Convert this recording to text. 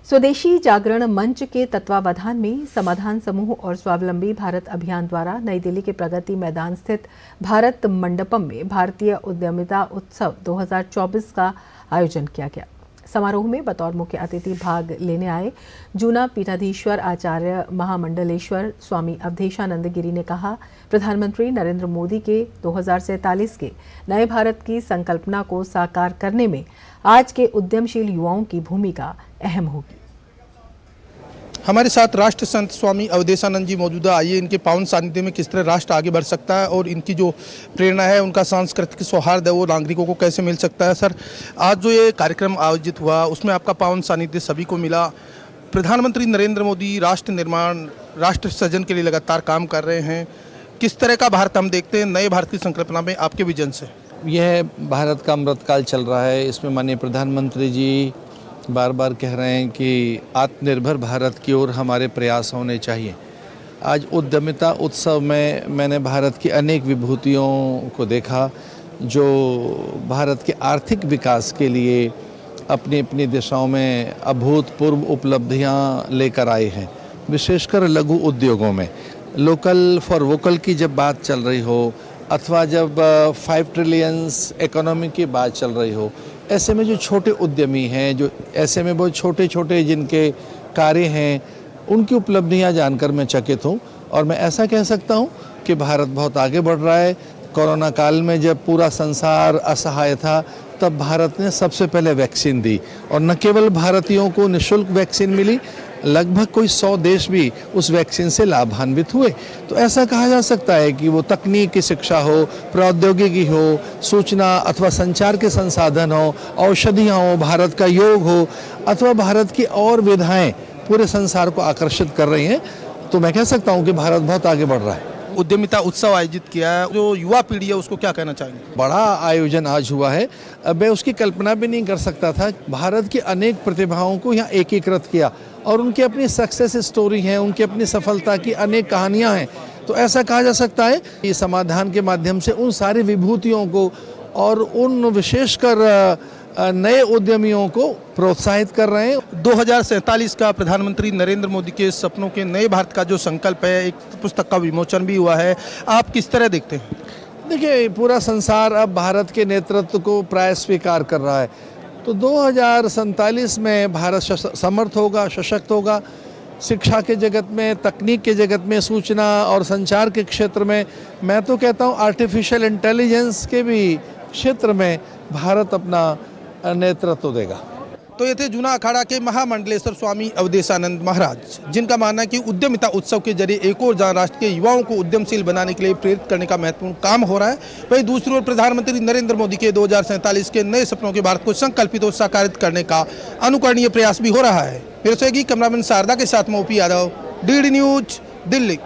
स्वदेशी जागरण मंच के तत्वावधान में समाधान समूह और स्वावलंबी भारत अभियान द्वारा नई दिल्ली के प्रगति मैदान स्थित भारत मंडपम में भारतीय उद्यमिता उत्सव 2024 का आयोजन किया गया। समारोह में बतौर मुख्य अतिथि भाग लेने आए जूना पीठाधीश्वर आचार्य महामंडलेश्वर स्वामी अवधेशानंद गिरी ने कहा, प्रधानमंत्री नरेंद्र मोदी के 2047 के नए भारत की संकल्पना को साकार करने में आज के उद्यमशील युवाओं की भूमिका अहम होगी। हमारे साथ राष्ट्र संत स्वामी अवधेशानंद जी मौजूदा। आइए इनके पावन सानिध्य में किस तरह राष्ट्र आगे बढ़ सकता है और इनकी जो प्रेरणा है, उनका सांस्कृतिक सौहार्द है, वो नागरिकों को कैसे मिल सकता है। सर, आज जो ये कार्यक्रम आयोजित हुआ उसमें आपका पावन सानिध्य सभी को मिला। प्रधानमंत्री नरेंद्र मोदी राष्ट्र निर्माण, राष्ट्र सृजन के लिए लगातार काम कर रहे हैं। किस तरह का भारत हम देखते हैं नए भारत की संकल्पना में आपके विजन से? यह भारत का अमृतकाल चल रहा है। इसमें माननीय प्रधानमंत्री जी बार बार कह रहे हैं कि आत्मनिर्भर भारत की ओर हमारे प्रयास होने चाहिए। आज उद्यमिता उत्सव में मैंने भारत की अनेक विभूतियों को देखा जो भारत के आर्थिक विकास के लिए अपनी अपनी दिशाओं में अभूतपूर्व उपलब्धियां लेकर आए हैं। विशेषकर लघु उद्योगों में लोकल फॉर वोकल की जब बात चल रही हो अथवा जब 5 ट्रिलियंस इकोनॉमी की बात चल रही हो, ऐसे में जो छोटे उद्यमी हैं, जो ऐसे में बहुत छोटे छोटे जिनके कार्य हैं, उनकी उपलब्धियां जानकर मैं चकित हूं। और मैं ऐसा कह सकता हूं कि भारत बहुत आगे बढ़ रहा है। कोरोना काल में जब पूरा संसार असहाय था, तब भारत ने सबसे पहले वैक्सीन दी और न केवल भारतीयों को निःशुल्क वैक्सीन मिली, लगभग कोई 100 देश भी उस वैक्सीन से लाभान्वित हुए। तो ऐसा कहा जा सकता है कि वो तकनीक की शिक्षा हो, प्रौद्योगिकी हो, सूचना अथवा संचार के संसाधन हो, औषधियाँ हो, भारत का योग हो अथवा भारत की और विधाएं पूरे संसार को आकर्षित कर रही हैं। तो मैं कह सकता हूँ कि भारत बहुत आगे बढ़ रहा है। उद्यमिता उत्सव आयोजित किया है, जो युवा पीढ़ी है उसको क्या कहना चाहेंगे? बड़ा आयोजन आज हुआ है। मैं उसकी कल्पना भी नहीं कर सकता था। भारत की अनेक प्रतिभाओं को यहाँ एकीकृत किया और उनकी अपनी सक्सेस स्टोरी है, उनकी अपनी सफलता की अनेक कहानियाँ हैं। तो ऐसा कहा जा सकता है कि समाधान के माध्यम से उन सारी विभूतियों को और उन विशेषकर नए उद्यमियों को प्रोत्साहित कर रहे हैं। 2047 का प्रधानमंत्री नरेंद्र मोदी के सपनों के नए भारत का जो संकल्प है, एक पुस्तक का विमोचन भी हुआ है, आप किस तरह देखते हैं? देखिए, पूरा संसार अब भारत के नेतृत्व को प्राय स्वीकार कर रहा है। तो 2047 में भारत समर्थ होगा, सशक्त होगा। शिक्षा के जगत में, तकनीक के जगत में, सूचना और संचार के क्षेत्र में, मैं तो कहता हूँ आर्टिफिशियल इंटेलिजेंस के भी क्षेत्र में भारत अपना नेतृत्व देगा। तो ये थे जूना अखाड़ा के महामंडलेश्वर स्वामी अवधेशानंद महाराज, जिनका मानना है कि उद्यमिता उत्सव के जरिए एक और जहां राष्ट्र के युवाओं को उद्यमशील बनाने के लिए प्रेरित करने का महत्वपूर्ण काम हो रहा है, वहीं दूसरी ओर प्रधानमंत्री नरेंद्र मोदी के 2047 के नए सपनों के भारत को संकल्पित और साकारित करने का अनुकरणीय प्रयास भी हो रहा है। मेरे सहयोगी कैमरामैन शारदा के साथ मैं OP Yadav, DD news, Delhi.